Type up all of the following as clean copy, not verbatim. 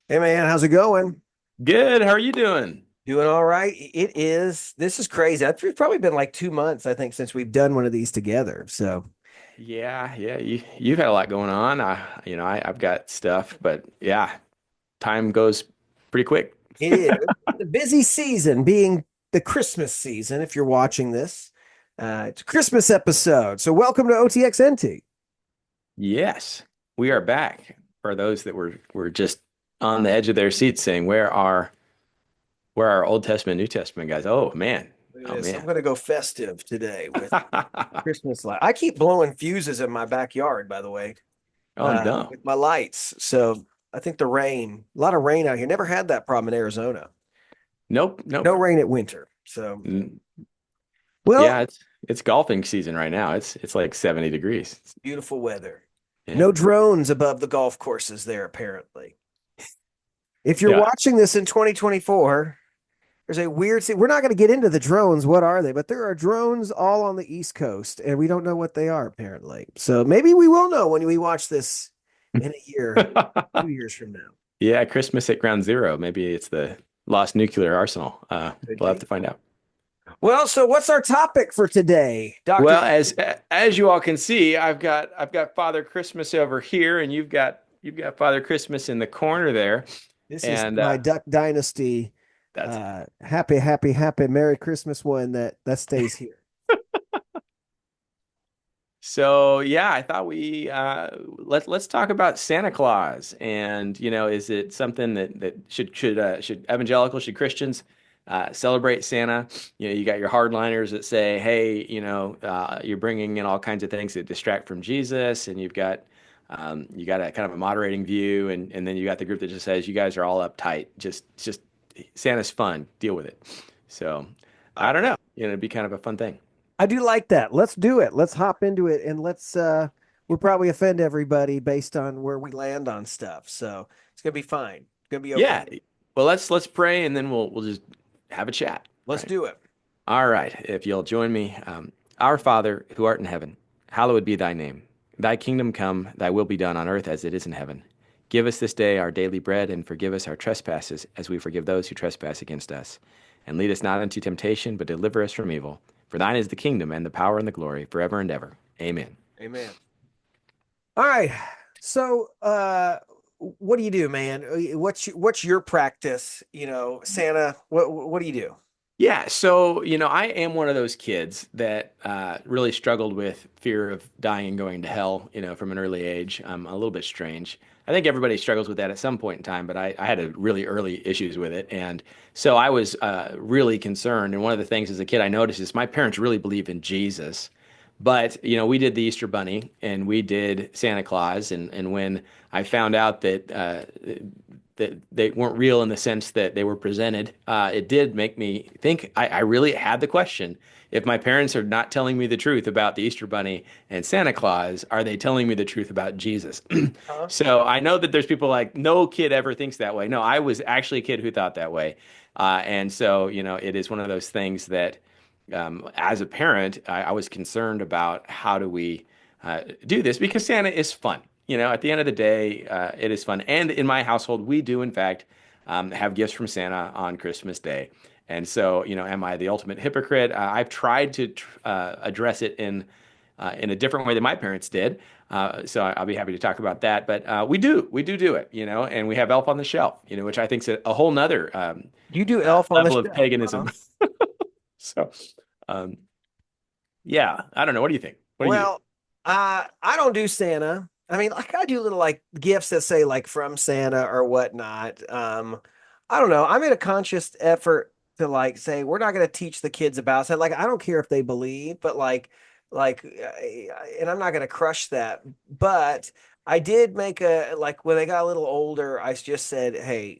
Hey man, how's it going? Good. How are you doing? Doing all right. This is crazy. It's probably been like 2 months, I think, since we've done one of these together. So Yeah. You've had a lot going on. I've got stuff, but yeah, time goes pretty quick. it is the busy season, being the Christmas season. If you're watching this, it's a Christmas episode. So welcome to OTXNT. Yes, we are back. For those that were just on the edge of their seats saying, where are Old Testament, New Testament guys? Oh man. Look at Oh this. I'm man. going to go festive today with Christmas light. I keep blowing fuses in my backyard, by the way, Oh no. with my lights. So I think a lot of rain out here. Never had that problem in Arizona. Nope, No nope. rain at winter. So, Mm, well, Yeah, it's golfing season right now. It's like 70 degrees. beautiful weather. Yeah. No drones above the golf courses there, apparently. If you're Yeah. watching this in 2024, there's a weird thing. We're not going to get into the drones. What are they? But there are drones all on the East Coast, and we don't know what they are, apparently. So maybe we will know when we watch this in a year, 2 years from now. Yeah, Christmas at Ground Zero. Maybe it's the lost nuclear arsenal. Could We'll have be. to find out. Well, so what's our topic for today, Doctor? Well, as you all can see, I've got Father Christmas over here, and you've got Father Christmas in the corner there, This is and my Duck Dynasty. that's Happy Merry Christmas one that stays here. so. Yeah, I thought we let's talk about Santa Claus, and is it something that should evangelicals, should Christians celebrate Santa? You got your hardliners that say, hey, you're bringing in all kinds of things that distract from Jesus, and you got a kind of a moderating view, and then you got the group that just says you guys are all uptight. Just Santa's fun, deal with it. So I don't know. It'd be kind of a fun thing. I do like that. Let's do it. Let's hop into it and we'll probably offend everybody based on where we land on stuff. So it's gonna be fine. It's gonna be okay. Yeah. Well, let's pray, and then we'll just have a chat. Let's Right. do it. All right. If you'll join me, our Father who art in heaven, hallowed be thy name. Thy kingdom come, thy will be done on earth as it is in heaven. Give us this day our daily bread, and forgive us our trespasses, as we forgive those who trespass against us. And lead us not into temptation, but deliver us from evil. For thine is the kingdom, and the power, and the glory, forever and ever. Amen. Amen. All right. So what do you do, man? What's your practice? Santa, what do you do? Yeah, so I am one of those kids that really struggled with fear of dying and going to hell, from an early age. I'm a little bit strange. I think everybody struggles with that at some point in time, but I had a really early issues with it, and so I was really concerned. And one of the things as a kid I noticed is my parents really believe in Jesus, but we did the Easter Bunny and we did Santa Claus, and when I found out that they weren't real in the sense that they were presented, it did make me think. I really had the question: if my parents are not telling me the truth about the Easter Bunny and Santa Claus, are they telling me the truth about Jesus? Huh? So I know that there's people like, no kid ever thinks that way. No, I was actually a kid who thought that way. And so, it is one of those things that, as a parent, I was concerned about how do we do this because Santa is fun. At the end of the day, it is fun. And in my household, we do, in fact, have gifts from Santa on Christmas Day. And so, am I the ultimate hypocrite? I've tried to address it in a different way than my parents did. So I'll be happy to talk about that. But we do it, and we have Elf on the Shelf, which I think is a whole nother You do Elf on the level of Shelf, paganism. huh? So, um, yeah, I don't know. What do you think? What do you do? Well, I don't do Santa. I mean, like I do little like gifts that say like from Santa or whatnot. I don't know. I made a conscious effort to like say we're not going to teach the kids about Santa. Like I don't care if they believe, but and I'm not going to crush that. But I did make a like when they got a little older, I just said, hey,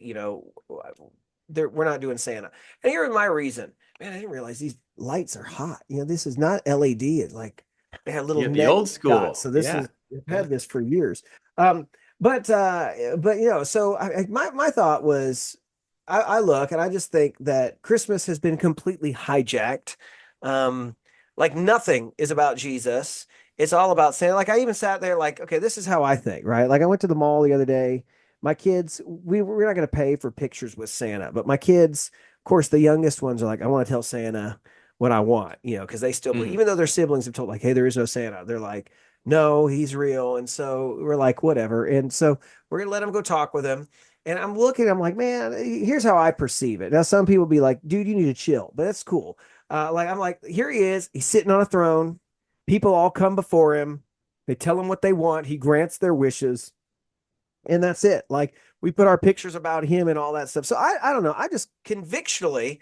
we're not doing Santa. And here's my reason. Man, I didn't realize these lights are hot. This is not LED. It's like they had little Yeah, the neck old dots. school. So this Yeah. is I've Yeah. had this for years. Um, but so my thought was I look and I just think that Christmas has been completely hijacked. Um, like nothing is about Jesus. It's all about Santa. Like I even sat there like, okay, this is how I think, right? Like I went to the mall the other day. my kids, we're not going to pay for pictures with Santa, but my kids, of course, the youngest ones are like, I want to tell Santa what I want, because they still believe, Mhm. even though their siblings have told like, hey, there is no Santa, they're like, no, he's real. And so we're like, whatever. And so we're gonna let them go talk with him. And I'm like, man, here's how I perceive it. Now, some people be like, dude, you need to chill, but that's cool. I'm like, here he is. He's sitting on a throne. People all come before him. They tell him what they want. He grants their wishes, and that's it. Like we put our pictures about him and all that stuff. So I don't know. I just convictionally,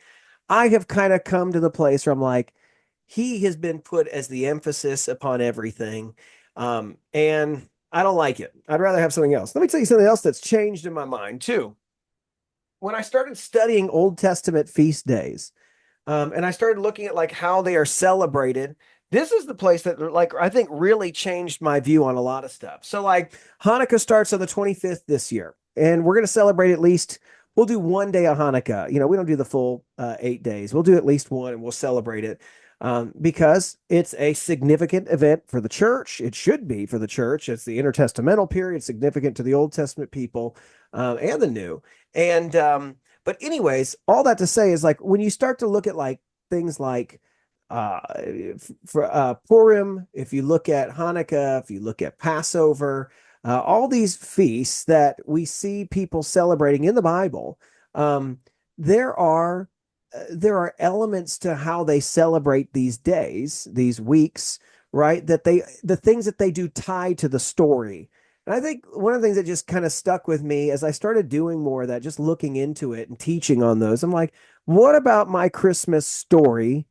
I have kind of come to the place where I'm like, he has been put as the emphasis upon everything. And I don't like it. I'd rather have something else. Let me tell you something else that's changed in my mind too. When I started studying Old Testament feast days, and I started looking at like how they are celebrated. This is the place that like I think really changed my view on a lot of stuff. So like Hanukkah starts on the 25th this year, and we're going to celebrate at least we'll do one day of Hanukkah. We don't do the full 8 days. We'll do at least one, and we'll celebrate it because it's a significant event for the church. It should be for the church. It's the intertestamental period, significant to the Old Testament people and the New. And but anyways, all that to say is like when you start to look at like things like uh for Purim, if you look at Hanukkah, if you look at Passover, all these feasts that we see people celebrating in the Bible, um, there are there are elements to how they celebrate these days, these weeks, right? That the things that they do tie to the story. And I think one of the things that just kind of stuck with me as I started doing more of that, just looking into it and teaching on those, I'm like, what about my Christmas story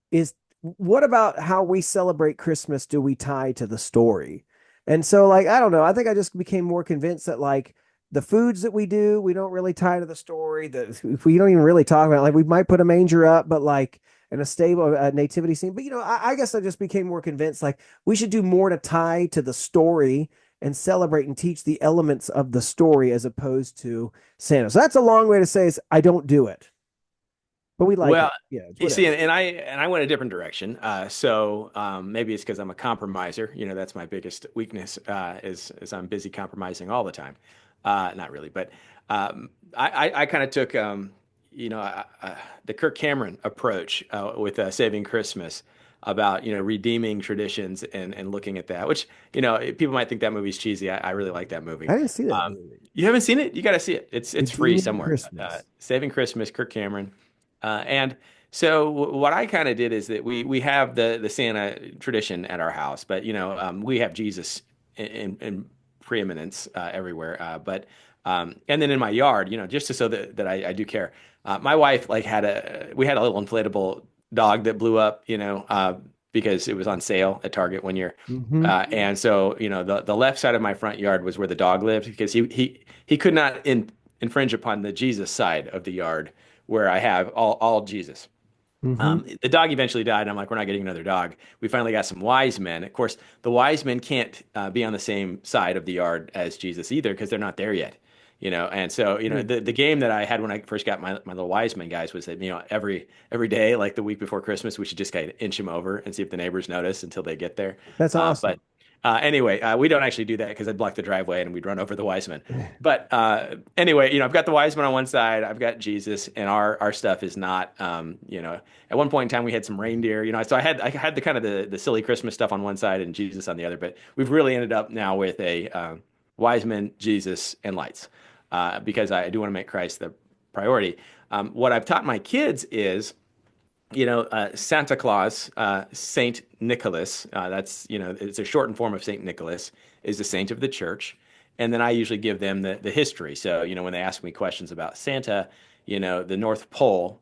is what about how we celebrate Christmas do we tie to the story? And so, like, I don't know. I think I just became more convinced that, like, the foods that we do, we don't really tie to the story. If we don't even really talk about, like, we might put a manger up, but like, in a stable nativity scene. But, I guess I just became more convinced, like, we should do more to tie to the story and celebrate and teach the elements of the story as opposed to Santa. So that's a long way to say is I don't do it, but we like Well, it. Yeah, it's you see, whatever. and I went a different direction. Maybe it's because I'm a compromiser. That's my biggest weakness is I'm busy compromising all the time. Not really, but I kind of took the Kirk Cameron approach with Saving Christmas about redeeming traditions and looking at that. Which people might think that movie's cheesy. I really like that movie. I didn't see that Um, movie. you haven't seen it? You got to see it. It's free Redeeming somewhere. Christmas. Saving Christmas, Kirk Cameron. And so what I kind of did is that we have the Santa tradition at our house, but we have Jesus in preeminence everywhere. But and then in my yard, just so that I do care. My wife like we had a little inflatable dog that blew up, because it was on sale at Target one year. Hmm. And so, the left side of my front yard was where the dog lived because he could not infringe upon the Jesus side of the yard where I have all Jesus. Hmm. The dog eventually died. And I'm like, we're not getting another dog. We finally got some wise men. Of course, the wise men can't be on the same side of the yard as Jesus either because they're not there yet. And so the game that I had when I first got my little wise men guys was that every day, like the week before Christmas, we should just kind of inch them over and see if the neighbors notice until they get there. That's But awesome. anyway, we don't actually do that because I'd block the driveway and we'd run over the wise men. But anyway, I've got the wise men on one side, I've got Jesus, and our stuff is not, at one point in time we had some reindeer, so I had the kind of the silly Christmas stuff on one side and Jesus on the other. But we've really ended up now with a wise men, Jesus, and lights because I do want to make Christ the priority. What I've taught my kids is Santa Claus, Saint Nicholas, it's a shortened form of Saint Nicholas, is the saint of the church. And then I usually give them the history. So, when they ask me questions about Santa, the North Pole,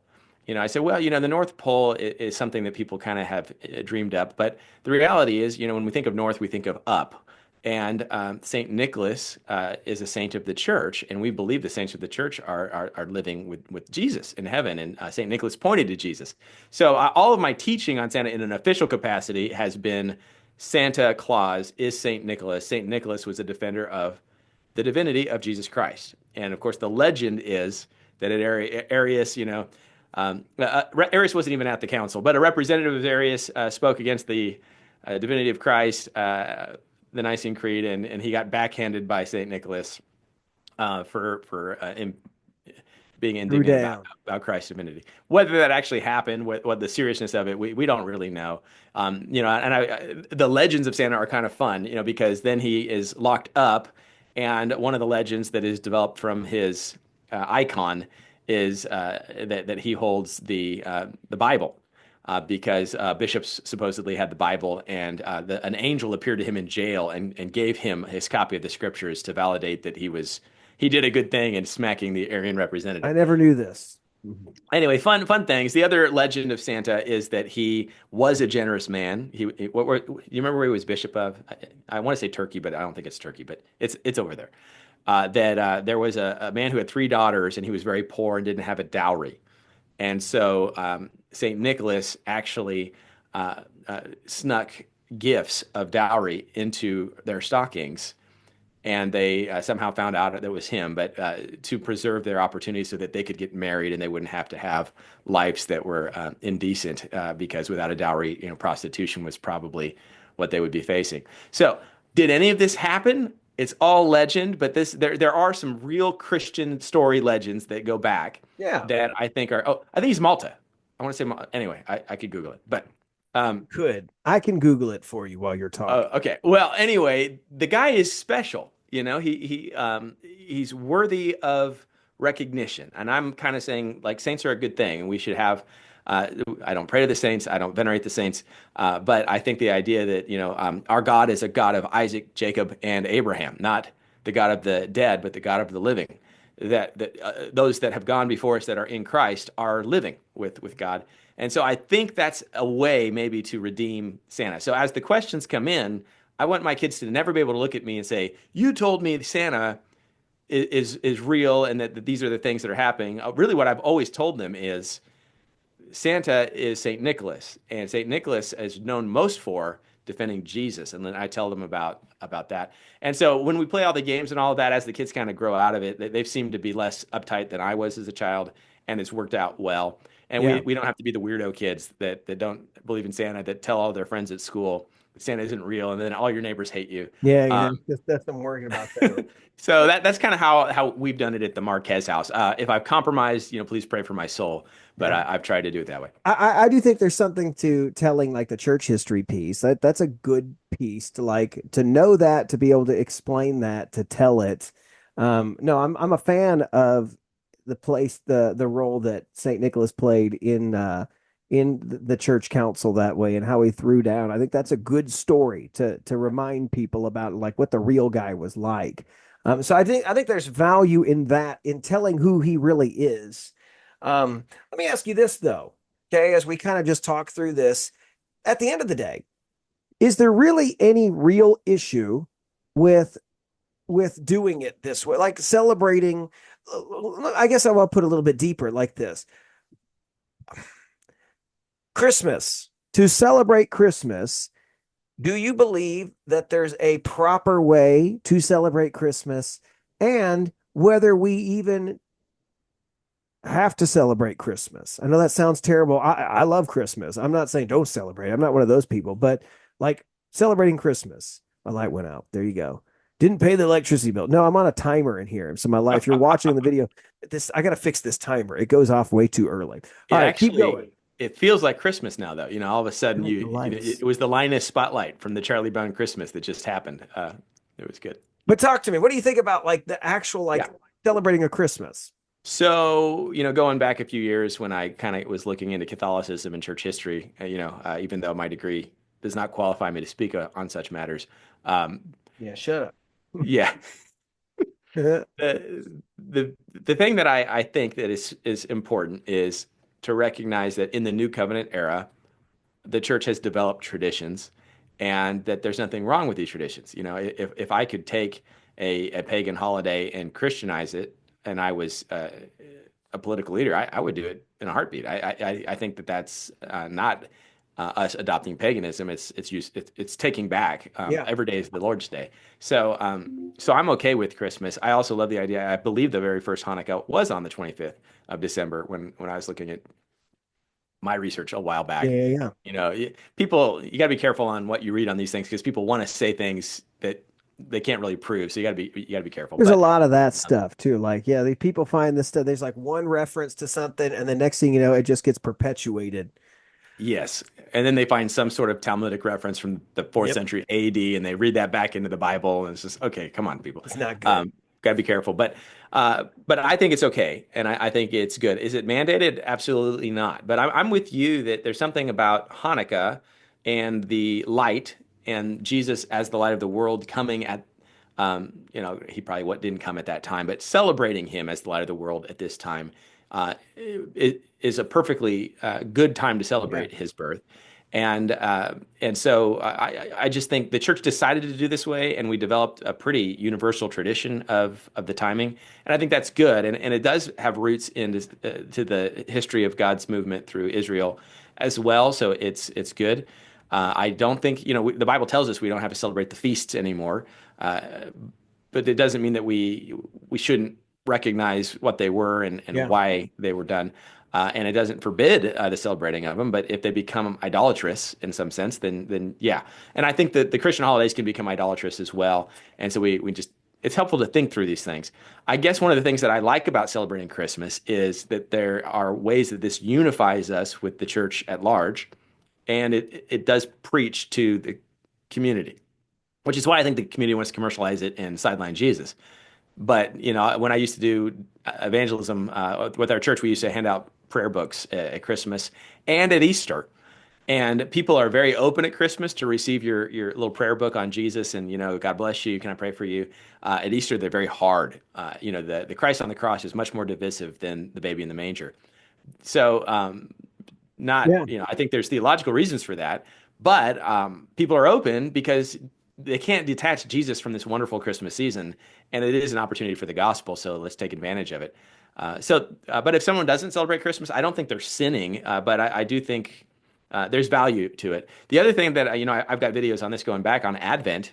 I say, well, the North Pole is something that people kind of have dreamed up. But the reality is, when we think of North, we think of up. And Saint Nicholas is a saint of the church, and we believe the saints of the church are living with Jesus in heaven. And Saint Nicholas pointed to Jesus. So all of my teaching on Santa in an official capacity has been Santa Claus is Saint Nicholas. Saint Nicholas was a defender of the divinity of Jesus Christ. And of course, the legend is that at Arius, Arius wasn't even at the council, but a representative of Arius spoke against the divinity of Christ. The Nicene Creed, and he got backhanded by St. Nicholas. for being Threw indignant down. about Christ's divinity. Whether that actually happened, what the seriousness of it, we don't really know. And the legends of Santa are kind of fun, because then he is locked up, and one of the legends that is developed from his icon is that he holds the Bible. Because bishops supposedly had the Bible, and an angel appeared to him in jail and gave him his copy of the scriptures to validate that he did a good thing in smacking the Aryan I representative. never knew this. Mhm. Anyway, fun things. The other legend of Santa is that he was a generous man. You remember where he was bishop of? I want to say Turkey, but I don't think it's Turkey, but it's over there. That there was a man who had three daughters, and he was very poor and didn't have a dowry. And so St. Nicholas actually snuck gifts of dowry into their stockings, and they somehow found out that it was him, but to preserve their opportunity so that they could get married and they wouldn't have to have lives that were indecent, because without a dowry, prostitution was probably what they would be facing. So, did any of this happen? It's all legend, but there are some real Christian story legends that go back Yeah, that I think are. Oh, I think he's Malta. I want to say anyway. I could Google it, but could. I can Google it for you while you're talking. okay. Well, anyway, the guy is special. He's worthy of recognition. And I'm kind of saying like saints are a good thing, and we should have. I don't pray to the saints. I don't venerate the saints. But I think the idea that our God is a God of Isaac, Jacob, and Abraham, not the God of the dead, but the God of the living. That those that have gone before us that are in Christ are living with God. And so I think that's a way maybe to redeem Santa. So as the questions come in, I want my kids to never be able to look at me and say, "You told me Santa is real and that these are the things that are happening." Really, what I've always told them is Santa is Saint Nicholas, and Saint Nicholas is known most for defending Jesus, and then I tell them about that. And so when we play all the games and all of that, as the kids kind of grow out of it, they've seemed to be less uptight than I was as a child, and it's worked out well. And Yeah. we don't have to be the weirdo kids that don't believe in Santa, that tell all their friends at school that Santa isn't real, and then all your neighbors hate you. Yeah, Um, yeah. That's I'm worried about that. so that's kind of how we've done it at the Marquez house. If I've compromised, please pray for my soul. But Yeah. I've tried to do it that way. I do think there's something to telling like the church history piece. That's a good piece to like to know that, to be able to explain that, to tell it. No, I'm a fan of the role that Saint Nicholas played in the church council that way, and how he threw down. I think that's a good story to remind people about like what the real guy was like. So I think there's value in that, in telling who he really is. Let me ask you this though, okay, as we kind of just talk through this, at the end of the day, is there really any real issue with doing it this way, like celebrating? I guess I will put a little bit deeper like this. Christmas, to celebrate Christmas, do you believe that there's a proper way to celebrate Christmas, and whether we even have to celebrate Christmas? I know that sounds terrible. I love Christmas. I'm not saying don't celebrate. I'm not one of those people, but like celebrating Christmas. My light went out. There you go. Didn't pay the electricity bill. No, I'm on a timer in here. So my life, you're watching the video. I got to fix this timer. It goes off way too early. All It right, keep actually going. it feels like Christmas now, though. All of a sudden Right, the lights. it was the Linus spotlight from the Charlie Brown Christmas that just happened. It was good. But talk to me. What do you think about like the actual like Yeah. celebrating a Christmas? So, going back a few years when I kind of was looking into Catholicism and church history, even though my degree does not qualify me to speak on such matters. Um, Yeah, shut up. yeah. The thing that I think that is important is to recognize that in the New Covenant era, the church has developed traditions, and that there's nothing wrong with these traditions. If I could take a pagan holiday and Christianize it, and I was a political leader, I would do it in a heartbeat. I think that that's not us adopting paganism. It's taking back. Yeah. Every day is the Lord's Day. So I'm okay with Christmas. I also love the idea. I believe the very first Hanukkah was on the 25th of December when I was looking at my research a while Yeah, back. yeah, yeah. People, you got to be careful on what you read on these things, because people want to say things that they can't really prove. So you got to be careful. There's a But lot of that stuff too. Like, yeah, the people find this stuff. There's like one reference to something, and the next thing you know, it just gets perpetuated. yes. And then they find some sort of Talmudic reference from the fourth Yep. century AD and they read that back into the Bible. And it's just, okay, come on, people. It's not good. Um, got to be careful. But I think it's okay. And I think it's good. Is it mandated? Absolutely not. But I'm with you that there's something about Hanukkah and the light and Jesus as the light of the world coming at, he probably didn't come at that time, but celebrating him as the light of the world at this time it is a perfectly good time to Yeah. celebrate his birth. And so I just think the church decided to do this way, and we developed a pretty universal tradition of the timing, and I think that's good, and it does have roots into to the history of God's movement through Israel as well. So it's good. I don't think the Bible tells us we don't have to celebrate the feasts anymore, uh, but it doesn't mean that we shouldn't recognize what they were and Yeah. why they were done. And it doesn't forbid the celebrating of them, but if they become idolatrous in some sense, then yeah. And I think that the Christian holidays can become idolatrous as well. And so we just it's helpful to think through these things. I guess one of the things that I like about celebrating Christmas is that there are ways that this unifies us with the church at large, and it does preach to the community, which is why I think the community wants to commercialize it and sideline Jesus. But when I used to do evangelism with our church, we used to hand out prayer books at Christmas and at Easter. And people are very open at Christmas to receive your little prayer book on Jesus and God bless you. Can I pray for you? At Easter, they're very hard. The Christ on the cross is much more divisive than the baby in the manger. So not Yeah. I think there's theological reasons for that, but people are open because they can't detach Jesus from this wonderful Christmas season, and it is an opportunity for the gospel. So let's take advantage of it. But if someone doesn't celebrate Christmas, I don't think they're sinning, but I do think there's value to it. The other thing that I've got videos on this going back on Advent.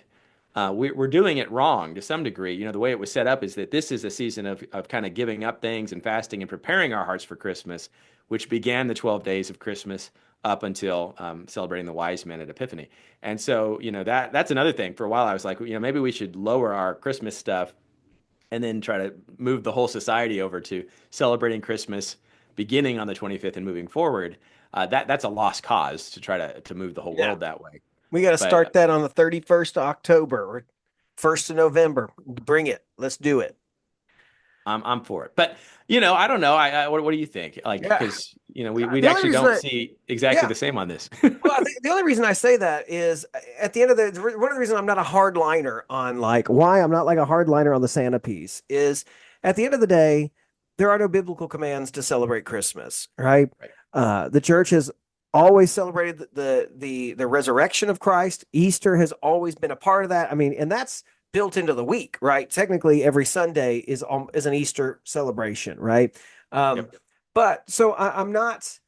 We're doing it wrong to some degree. The way it was set up is that this is a season of kind of giving up things and fasting and preparing our hearts for Christmas, which began the 12 days of Christmas up until celebrating the wise men at Epiphany. And so, that's another thing. For a while, I was like, maybe we should lower our Christmas stuff and then try to move the whole society over to celebrating Christmas beginning on the 25th and moving forward. That's a lost cause to try to move the whole Yeah. world that way. We got to But start that on the 31st of October or 1st of November. Bring it. Let's do it. I'm for it. But I don't know. What do you think? Like, Yeah. because we The only actually reason don't see exactly yeah. the same on this. Well, I think the only reason I say that is at the end of one of the reasons I'm not a hardliner on like why I'm not like a hardliner on the Santa piece is at the end of the day, there are no biblical commands to celebrate Christmas, right? Right. The church has always celebrated the resurrection of Christ. Easter has always been a part of that. I mean, and that's built into the week, right? Technically, every Sunday is an Easter celebration, right? Um, Yep. but so I'm not.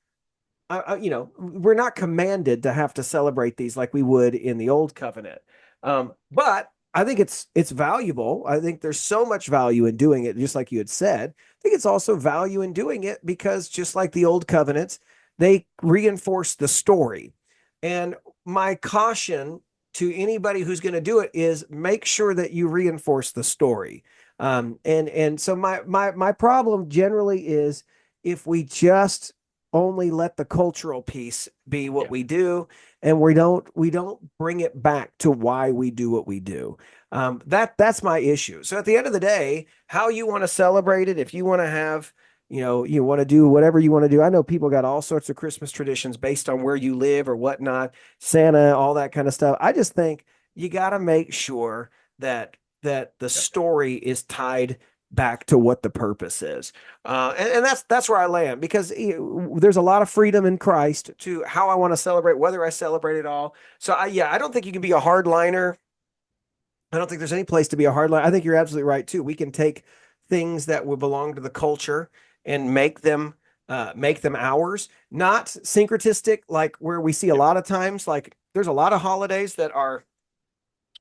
We're not commanded to have to celebrate these like we would in the old covenant. But I think it's valuable. I think there's so much value in doing it, just like you had said. I think it's also value in doing it because just like the old covenants, they reinforce the story. And my caution to anybody who's going to do it is make sure that you reinforce the story. And so my problem generally is if we just only let the cultural piece be what Yeah. we do and we don't bring it back to why we do what we do. That's my issue. So at the end of the day, how you want to celebrate it, if you want to have you want to do whatever you want to do. I know people got all sorts of Christmas traditions based on where you live or whatnot, Santa, all that kind of stuff. I just think you got to make sure that the Yep. story is tied back to what the purpose is. And that's where I land because there's a lot of freedom in Christ to how I want to celebrate, whether I celebrate it all. So I don't think you can be a hardliner. I don't think there's any place to be a hardliner. I think you're absolutely right too. We can take things that would belong to the culture and make them ours, not syncretistic, like where we see a Yep. lot of times, like there's a lot of holidays that are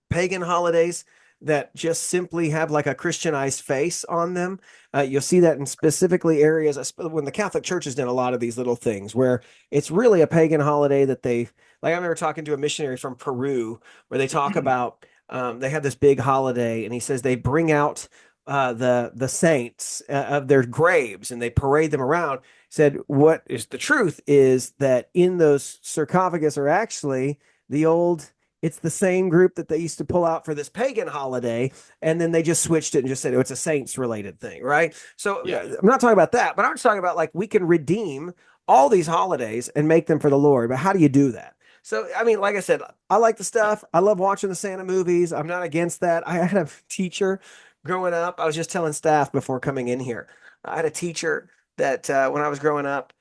pagan holidays that just simply have like a Christianized face on them. You'll see that in specifically areas when the Catholic Church has done a lot of these little things where it's really a pagan holiday that they like. I remember talking to a missionary from Peru where they talk about they have this big holiday, and he says they bring out the saints of their graves and they parade them around. Said what is the truth is that in those sarcophagus are actually the old. It's the same group that they used to pull out for this pagan holiday, and then they just switched it and just said, oh, it's a saints related thing, right? So Yeah. I'm not talking about that, but I'm just talking about like we can redeem all these holidays and make them for the Lord. But how do you do that? So, I mean, like I said, I like the stuff. I love watching the Santa movies. I'm not against that. I had a teacher growing up. I was just telling staff before coming in here. I had a teacher that when I was growing up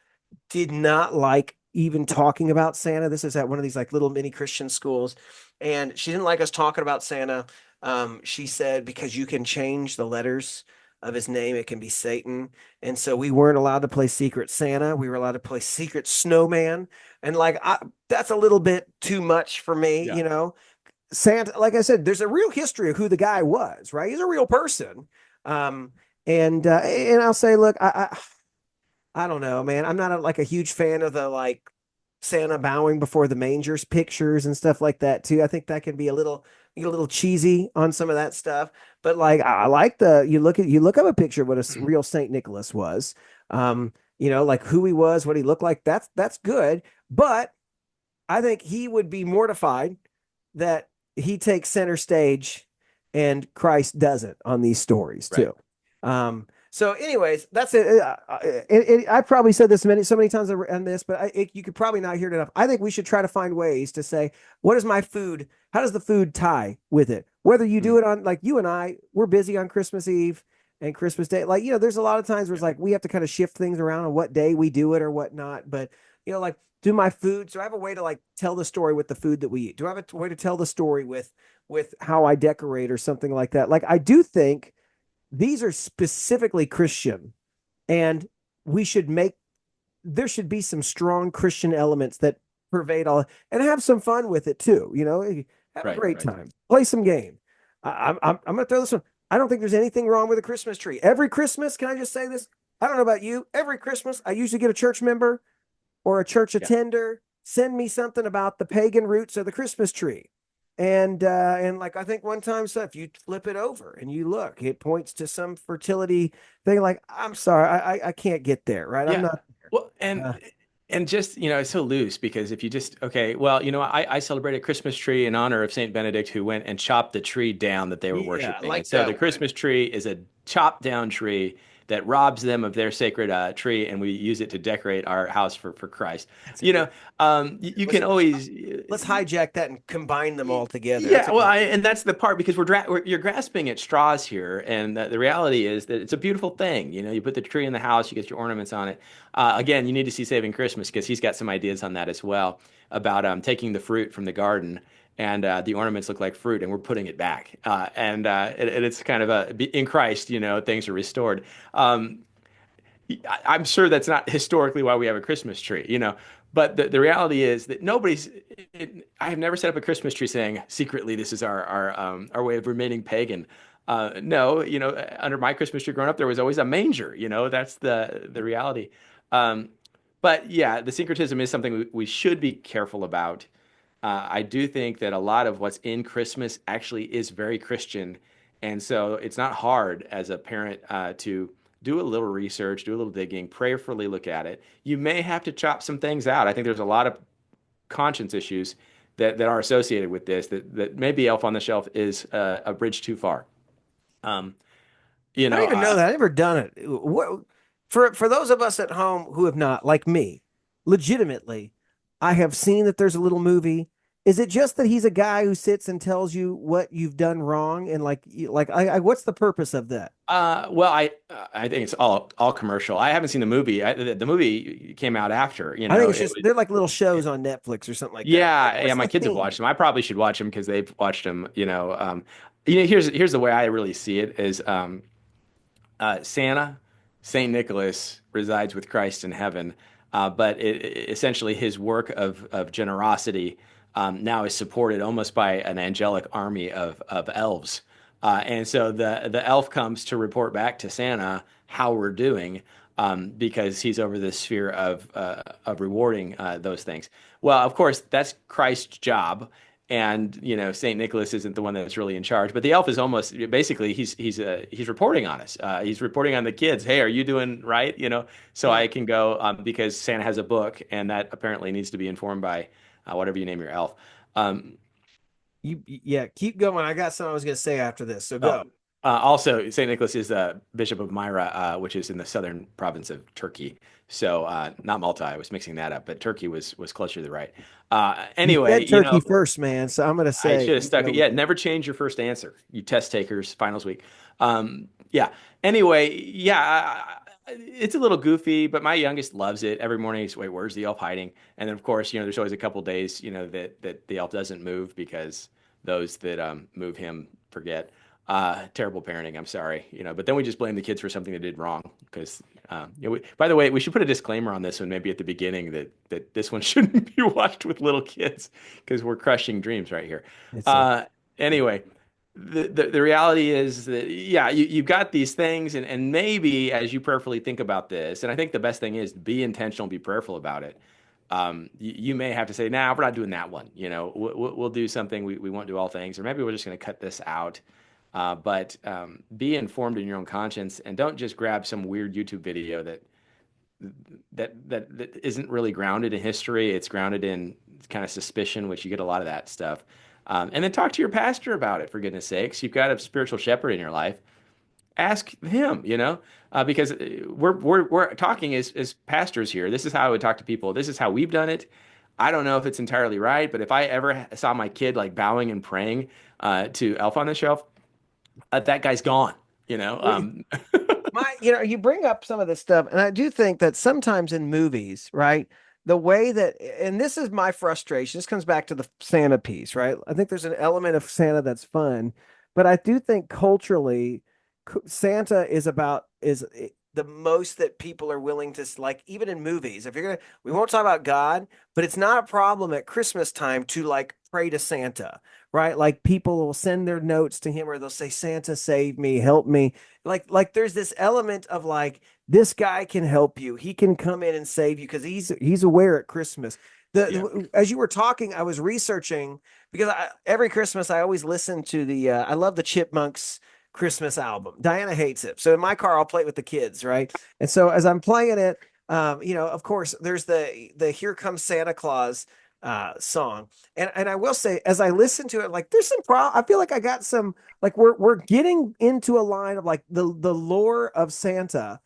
did not like even talking about Santa. This is at one of these like little mini Christian schools, and she didn't like us talking about Santa. She said because you can change the letters of his name, it can be Satan, and so we weren't allowed to play Secret Santa. We were allowed to play Secret Snowman, and that's a little bit too much for me, Yeah. Santa, like I said, there's a real history of who the guy was, right? He's a real person. Um, and I'll say, look, I don't know, man. I'm not like a huge fan of the like Santa bowing before the mangers pictures and stuff like that too. I think that can be a little cheesy on some of that stuff. But like I like you look up a picture of what a real Saint Nicholas was. Like who he was, what he looked like. That's good. But I think he would be mortified that he takes center stage and Christ doesn't on these stories Right. too. So, anyways, that's it. I've probably said this so many times on this, but you could probably not hear it enough. I think we should try to find ways to say, what is my food? How does the food tie with it? Whether you do Mm. it on, like you and I, we're busy on Christmas Eve and Christmas Day. Like, there's a lot of times where it's like we have to kind of shift things around on what day we do it or whatnot. But, like, do my food. So I have a way to like tell the story with the food that we eat. Do I have a way to tell the story with how I decorate or something like that? Like, I do think these are specifically Christian, and we should make there should be some strong Christian elements that pervade all and have some fun with it too. Have a Right. great Right. time, play some game. I'm gonna throw this one. I don't think there's anything wrong with a Christmas tree. Every Christmas, can I just say this? I don't know about you. Every Christmas, I usually get a church member or a church Yeah. attender send me something about the pagan roots of the Christmas tree. And like I think one time, so if you flip it over and you look, it points to some fertility thing. Like, I'm sorry, I can't get there, right? I'm Yeah. not Well, uh, and just, it's so loose because if you just, okay, well, I celebrated Christmas tree in honor of Saint Benedict who went and chopped the tree down that they were yeah, I worshiping. And like so that the one. Christmas tree is a chopped down tree that robs them of their sacred tree, and we use it to decorate our house for Christ. That's a You good. know, you can Let's always, let's hijack that and combine them all together. That's yeah, a well, good. and that's the part because you're grasping at straws here, and the reality is that it's a beautiful thing. You put the tree in the house, you get your ornaments on it. Again, you need to see Saving Christmas because he's got some ideas on that as well about taking the fruit from the garden and the ornaments look like fruit, and we're putting it back. And it's kind of in Christ, things are restored. I'm sure that's not historically why we have a Christmas tree. But the reality is that I have never set up a Christmas tree saying secretly this is our way of remaining pagan. No, under my Christmas tree growing up, there was always a manger. That's the reality. Um, but yeah, the syncretism is something we should be careful about. I do think that a lot of what's in Christmas actually is very Christian, and so it's not hard as a parent to do a little research, do a little digging, prayerfully look at it. You may have to chop some things out. I think there's a lot of conscience issues that are associated with this that maybe Elf on the Shelf is a bridge too far. Um, you I don't know, even know uh, that. I've never done it. What for those of us at home who have not, like me, legitimately, I have seen that there's a little movie. Is it just that he's a guy who sits and tells you what you've done wrong and what's the purpose of that? well, I think it's all commercial. I haven't seen the movie. The movie came out after. I think it's It just was. they're like little shows on Netflix or something like that. Like, Yeah, yeah, what's my the kids have theme? watched them. I probably should watch them because they've watched them. Here's the way I really see it is Santa, Saint Nicholas resides with Christ in heaven, but essentially his work of generosity now is supported almost by an angelic army of elves. And so the elf comes to report back to Santa how we're doing because he's over the sphere of rewarding those things. Well, of course, that's Christ's job. and Saint Nicholas isn't the one that's really in charge, but the elf is almost basically he's reporting on us. He's reporting on the kids. Hey, are you doing right? So Mm. I can go because Santa has a book, and that apparently needs to be informed by whatever you name your elf. Um, Yeah, keep going. I got something I was going to say after this, so oh, go. also Saint Nicholas is the Bishop of Myra, which is in the southern province of Turkey. So not Malta. I was mixing that up, but Turkey was closer to the right. You Anyway, said Turkey first, man, so I'm going to I say should have you stuck go it. with Yeah, it. never change your first answer. You test takers, finals week. Yeah. Anyway, yeah, it's a little goofy, but my youngest loves it. Every morning he's, wait, where's the elf hiding? And then of course, there's always a couple days, that the elf doesn't move because those that move him forget. Terrible parenting. I'm sorry, but then we just blame the kids for something they did wrong because by the way, we should put a disclaimer on this one maybe at the beginning that this one shouldn't be watched with little kids because we're crushing dreams right here. It's a Uh, anyway, the reality is that yeah, you've got these things, and maybe as you prayerfully think about this, and I think the best thing is be intentional, be prayerful about it. You may have to say, "Nah, we're not doing that one." We'll do something. We won't do all things, or maybe we're just going to cut this out. But be informed in your own conscience, and don't just grab some weird YouTube video that isn't really grounded in history. It's grounded in kind of suspicion, which you get a lot of that stuff. And then talk to your pastor about it, for goodness sakes. You've got a spiritual shepherd in your life. Ask him, because we're talking as pastors here. This is how I would talk to people. This is how we've done it. I don't know if it's entirely right, but if I ever saw my kid like bowing and praying to Elf on the Shelf, that guy's gone. You know, well, um, you bring up some of this stuff, and I do think that sometimes in movies, right, the way that, and this is my frustration, this comes back to the Santa piece, right? I think there's an element of Santa that's fun, but I do think culturally, Santa is the most that people are willing to like, even in movies. If you're gonna, we won't talk about God, but it's not a problem at Christmas time to like pray to Santa, right? Like people will send their notes to him, or they'll say, "Santa, save me, help me." Like there's this element of like this guy can help you. He can come in and save you because he's aware at Christmas. yeah, As you were talking, I was researching because every Christmas I always listen to I love the Chipmunks Christmas album. Diana hates it. So in my car I'll play it with the kids, right? And so as I'm playing it, of course there's the Here Comes Santa Claus song. And I will say, as I listen to it, like there's some I feel like I got some like we're getting into a line of like the lore of Santa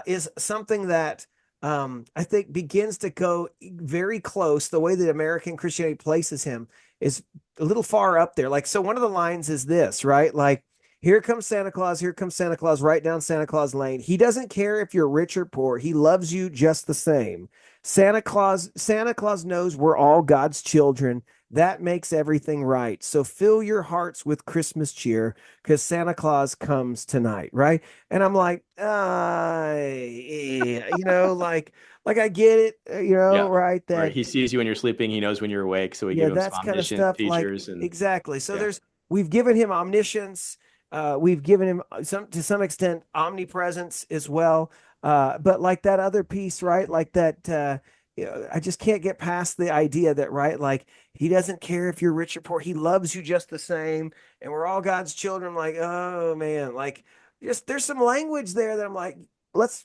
is something that I think begins to go very close. The way that American Christianity places him is a little far up there. Like, so one of the lines is this, right? Like, here comes Santa Claus, right down Santa Claus Lane. He doesn't care if you're rich or poor. He loves you just the same. Santa Claus knows we're all God's children. That makes everything right. So fill your hearts with Christmas cheer because Santa Claus comes tonight, right? And I'm like, like I get it, yeah. right? Right. That He sees you when you're sleeping. He knows when you're awake. So we yeah, give him some that's kind of omniscient stuff like features, and exactly. So yeah, we've given him omniscience, we've given him some to some extent omnipresence as well. But like that other piece, right? Like that I just can't get past the idea that right, like he doesn't care if you're rich or poor, he loves you just the same, and we're all God's children. I'm like, oh man, like just there's some language there that I'm like, let's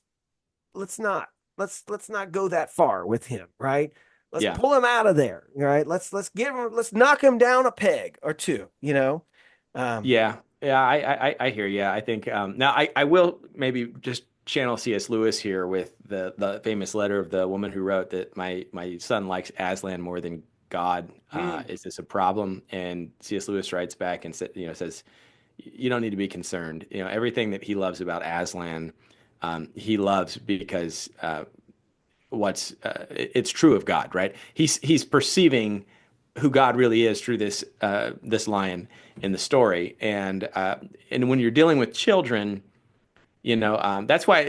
let's not let's not go that far with him, right? Let's yeah. pull him out of there, right? Let's knock him down a peg or two. Um, Yeah, yeah, I hear you. I think now I will maybe just channel C.S. Lewis here with the famous letter of the woman who wrote that my son likes Aslan more than God. mm, Is this a problem? And C.S. Lewis writes back and says you don't need to be concerned. Everything that he loves about Aslan, he loves because it's true of God, right? He's perceiving who God really is through this lion in the story, and when you're dealing with children, that's why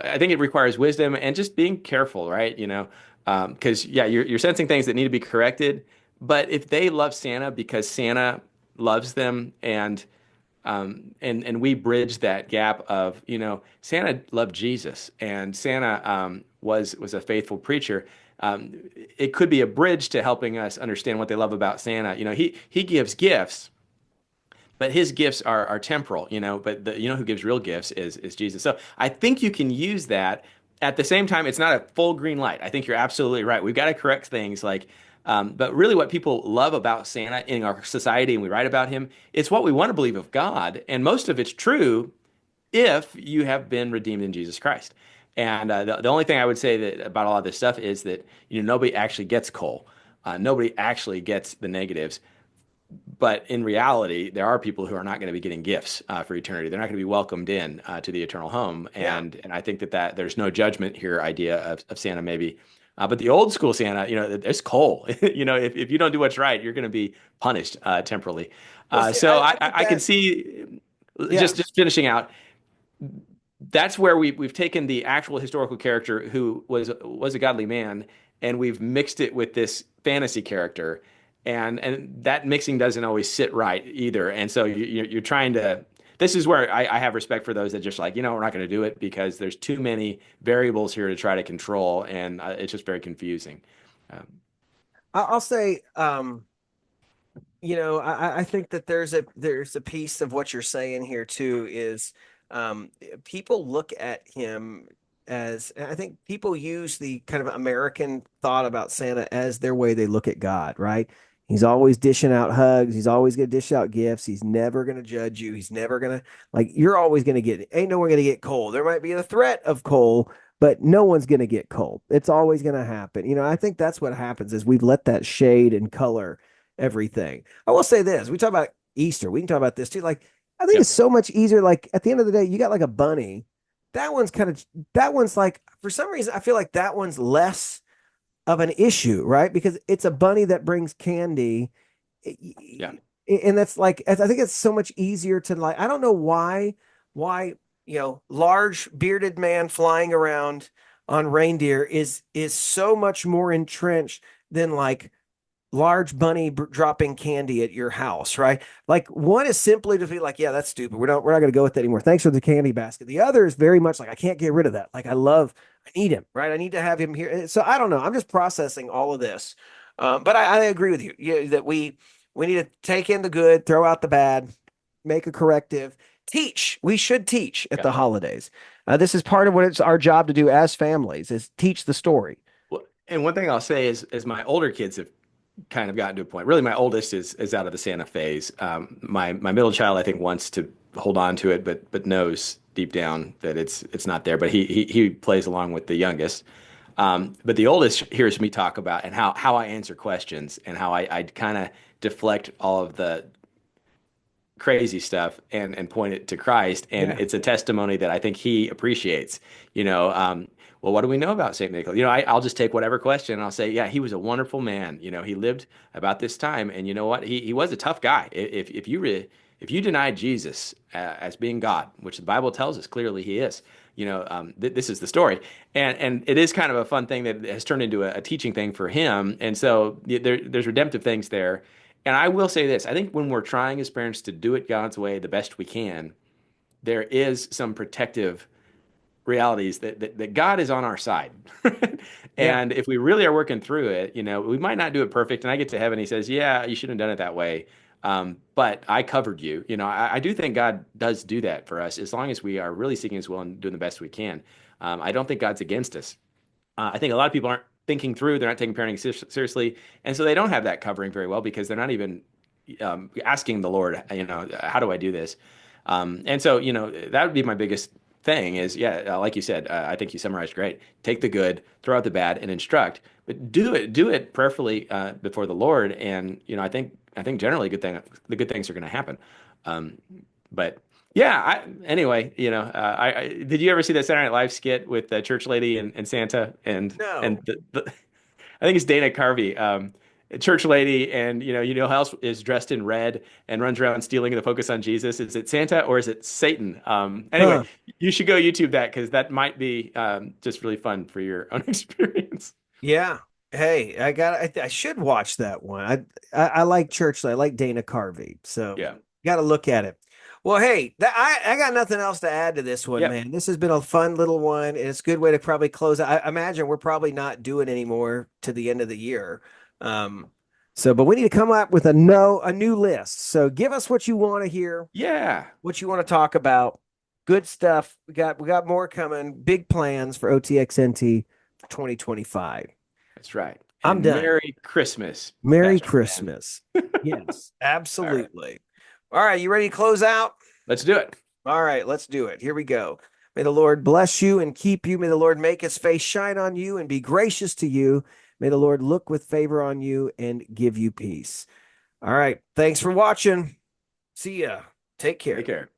I think it requires wisdom and just being careful, right? Because yeah, you're sensing things that need to be corrected, but if they love Santa because Santa loves them and we bridge that gap of Santa loved Jesus and Santa was a faithful preacher. it could be a bridge to helping us understand what they love about Santa. He gives gifts, but his gifts are temporal, but who gives real gifts is Jesus. So I think you can use that. At the same time, it's not a full green light. I think you're absolutely right. We've got to correct things but really what people love about Santa in our society, and we write about him, it's what we want to believe of God. And most of it's true if you have been redeemed in Jesus Christ. And the only thing I would say that about all of this stuff is that nobody actually gets coal. Nobody actually gets the negatives. But in reality, there are people who are not going to be getting gifts for eternity. They're not going to be welcomed in to the eternal home. Yeah. And I think that there's no judgment here idea of Santa maybe. But the old school Santa, there's coal. If you don't do what's right, you're going to be punished temporally. Well, see, So I think I can that, see yeah. just finishing out. That's where we've taken the actual historical character who was a godly man, and we've mixed it with this fantasy character, and that mixing doesn't always sit right either. And so you're trying to. This is where I have respect for those that just like, we're not going to do it because there's too many variables here to try to control, and it's just very confusing. Um, I'll say, I think that there's a piece of what you're saying here too is people look at him as, and I think people use the kind of American thought about Santa as their way they look at God, right? He's always dishing out hugs. He's always going to dish out gifts. He's never going to judge you. He's never going to, like, you're always going to ain't no one going to get cold. There might be a threat of cold, but no one's going to get cold. It's always going to happen. I think that's what happens is we've let that shade and color everything. I will say this. We talk about Easter. We can talk about this too. Like, I think it's yep. so much easier. Like at the end of the day, you got like a bunny. That one's like, for some reason, I feel like that one's less of an issue, right? Because it's a bunny that brings candy. Yeah. And that's like, I think it's so much easier to like, I don't know why, large bearded man flying around on reindeer is so much more entrenched than like large bunny dropping candy at your house, right? Like one is simply to be like, yeah, that's stupid. We're not going to go with that anymore. Thanks for the candy basket. The other is very much like, I can't get rid of that. Like I need him, right? I need to have him here. So I don't know. I'm just processing all of this. But I agree with you, that we need to take in the good, throw out the bad, make a corrective, teach. We should teach at Yeah. the holidays. This is part of what it's our job to do as families is teach the story. Well, and one thing I'll say is my older kids have kind of gotten to a point. Really, my oldest is out of the Santa phase. My middle child, I think, wants to hold on to it, but knows deep down that it's not there. But he plays along with the youngest. But the oldest hears me talk about and how I answer questions and how I kind of deflect all of the crazy stuff and point it to Christ. And Yeah. it's a testimony that I think he appreciates. Well, what do we know about St. Nicholas? I'll just take whatever question and I'll say, yeah, he was a wonderful man. He lived about this time, and you know what? He was a tough guy. If you denied Jesus as being God, which the Bible tells us clearly he is, this is the story, and it is kind of a fun thing that has turned into a teaching thing for him. And so there's redemptive things there. And I will say this: I think when we're trying as parents to do it God's way the best we can, there is some protective realities that God is on our side. Yeah. And if we really are working through it, we might not do it perfect. And I get to heaven, he says, yeah, you shouldn't have done it that way. But I covered you. I do think God does do that for us as long as we are really seeking his will and doing the best we can. I don't think God's against us. I think a lot of people aren't thinking through, they're not taking parenting seriously. And so they don't have that covering very well because they're not even asking the Lord, how do I do this? And so, that would be my biggest thing is, yeah, like you said, I think you summarized great. Take the good, throw out the bad, and instruct. But do it prayerfully before the Lord, and I think generally the good things are going to happen. Um, but yeah, anyway, did you ever see that Saturday Night Live skit with the church lady and Santa and No. I think it's Dana Carvey, a church lady, and how else is dressed in red and runs around stealing the focus on Jesus? Is it Santa or is it Satan? Anyway, Huh. you should go YouTube that because that might be just really fun for your own experience. Yeah. Hey, I should watch that one. I like church. I like Dana Carvey. So Yeah. got to look at it. Well, hey, I got nothing else to add to this one, Yep. man. This has been a fun little one, and it's a good way to probably close. I imagine we're probably not doing anymore to the end of the year. Um, but we need to come up with a new list. So give us what you want to hear, Yeah. what you want to talk about. Good stuff. We got more coming. Big plans for OTXNT for 2025. That's right. I'm And done. Merry Christmas, Merry Pastor Ben. Christmas. Yes, All right. absolutely. All right, you ready to close out? Let's do it. All right, let's do it. Here we go. May the Lord bless you and keep you. May the Lord make his face shine on you and be gracious to you. May the Lord look with favor on you and give you peace. All right. Thanks for watching. See ya. Take Take care. care.